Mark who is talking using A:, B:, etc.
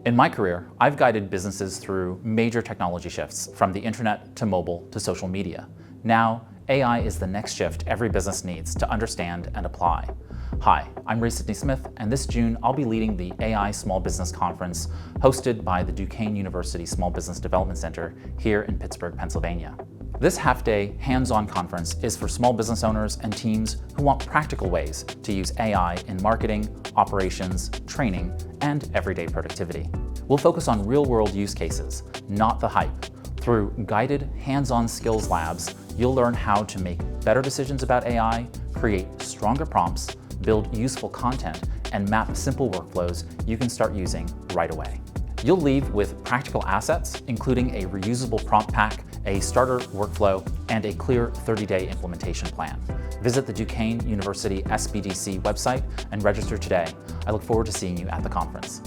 A: In my career, I've guided businesses through major technology shifts, from the internet to mobile to social media. Now, AI is the next shift every business needs to understand and apply. Hi, I'm Ray Sidney Smith, and this June I'll be leading the AI Small Business Conference hosted by the Duquesne University Small Business Development Center here in Pittsburgh, Pennsylvania. This half-day, hands-on conference is for small business owners and teams who want practical ways to use AI in marketing, operations, training, and everyday productivity. We'll focus on real-world use cases, not the hype. Through guided, hands-on skills labs, you'll learn how to make better decisions about AI, create stronger prompts, build useful content, and map simple workflows you can start using right away. You'll leave with practical assets, including a reusable prompt pack, a starter workflow, and a clear 30-day implementation plan. Visit the Duquesne University SBDC website and register today. I look forward to seeing you at the conference.